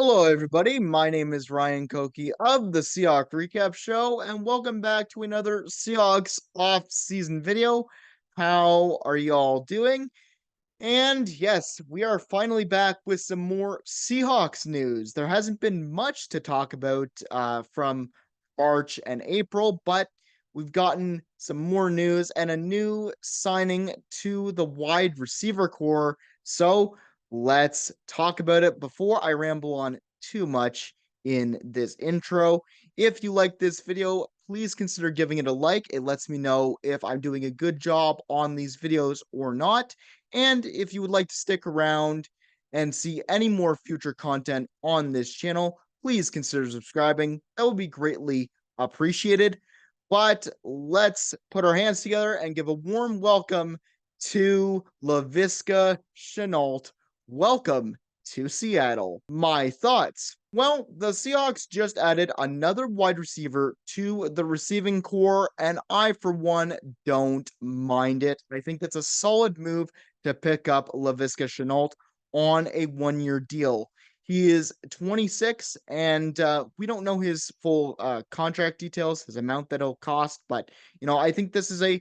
Hello, everybody. My name is Ryan Koki of the Seahawks Recap Show, and welcome back to another Seahawks off-season video. How are you all doing? And yes, we are finally back with some more Seahawks news. There hasn't been much to talk about from March and April, but we've gotten some more news and a new signing to the wide receiver core. So let's talk about it before I ramble on too much in this intro. If you like this video, please consider giving it a like. It lets me know if I'm doing a good job on these videos or not. And if you would like to stick around and see any more future content on this channel, please consider subscribing. That would be greatly appreciated. But let's put our hands together and give a warm welcome to Laviska Shenault. Welcome to Seattle. My thoughts. Well, the Seahawks just added another wide receiver to the receiving core, and I, for one, don't mind it. I think that's a solid move to pick up Laviska Shenault on a one-year deal. He is 26, and we don't know his full contract details, his amount that it'll cost, but I think this is a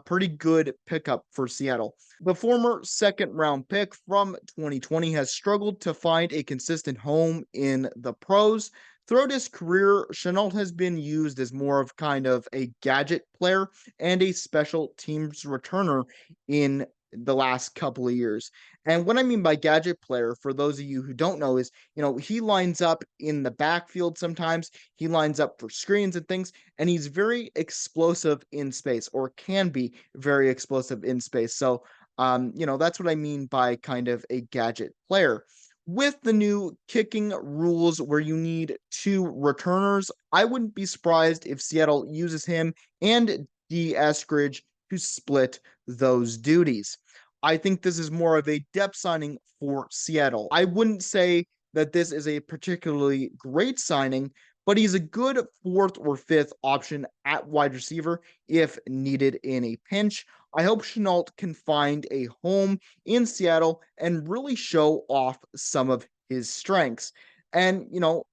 pretty good pickup for Seattle. The former second-round pick from 2020 has struggled to find a consistent home in the pros. Throughout his career, Shenault has been used as more of kind of a gadget player and a special teams returner in the last couple of years. And what I mean by gadget player, for those of you who don't know, is he lines up in the backfield sometimes, he lines up for screens and things, and he's very explosive in space, or can be very explosive in space. So, that's what I mean by kind of a gadget player. With the new kicking rules where you need two returners, I wouldn't be surprised if Seattle uses him and D. Eskridge to split those duties. I think this is more of a depth signing for Seattle. I wouldn't say that this is a particularly great signing, but he's a good fourth or fifth option at wide receiver if needed in a pinch. I hope Shenault can find a home in Seattle and really show off some of his strengths. And,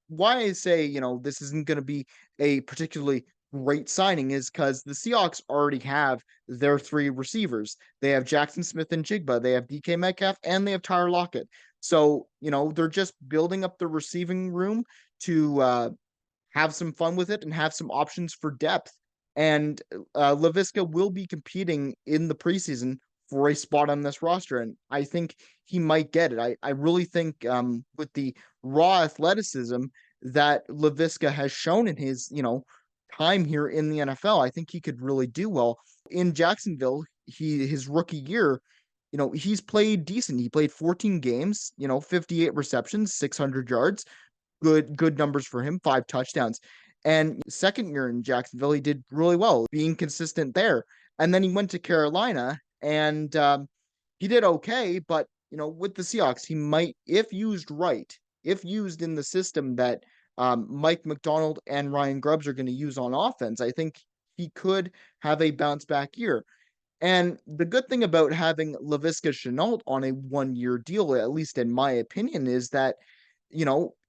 why I say, this isn't going to be a particularly great signing is because the Seahawks already have their three receivers. They have Jackson Smith and Jigba, they have DK Metcalf, and they have Tyler Lockett. So, they're just building up the receiving room to have some fun with it and have some options for depth. And Laviska will be competing in the preseason for a spot on this roster. And I think he might get it. I really think with the raw athleticism that Laviska has shown in his, time here in the NFL, I think he could really do well. In Jacksonville, his rookie year, he's played decent. He played 14 games, 58 receptions, 600 yards, good numbers for him, 5 touchdowns. And second year in Jacksonville, he did really well, being consistent there. And then he went to Carolina, and he did okay. But with the Seahawks, he might, if used right, if used in the system that Mike McDonald and Ryan Grubbs are going to use on offense, I think he could have a bounce back year. And the good thing about having Laviska Shenault on a one-year deal, at least in my opinion, is that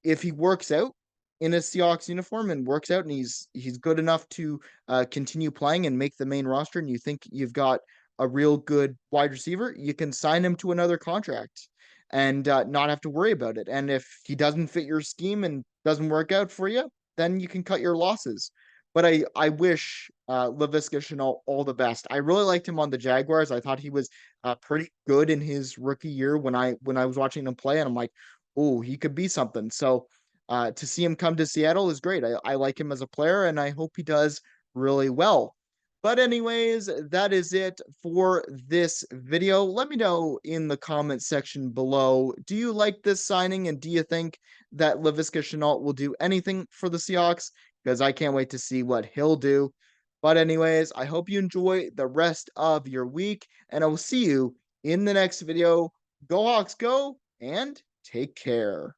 if he works out in a Seahawks uniform and works out and he's good enough to continue playing and make the main roster, and you think you've got a real good wide receiver, you can sign him to another contract and not have to worry about it. And if he doesn't fit your scheme and doesn't work out for you, then you can cut your losses. But I wish Laviska Shenault all the best. I really liked him on the Jaguars. I thought he was pretty good in his rookie year when I was watching him play, and I'm like, oh, he could be something. So to see him come to Seattle is great. I like him as a player, and I hope he does really well. But anyways, that is it for this video. Let me know in the comment section below. Do you like this signing, and do you think that Laviska Shenault will do anything for the Seahawks? Because I can't wait to see what he'll do. But anyways, I hope you enjoy the rest of your week, and I will see you in the next video. Go Hawks, go, and take care.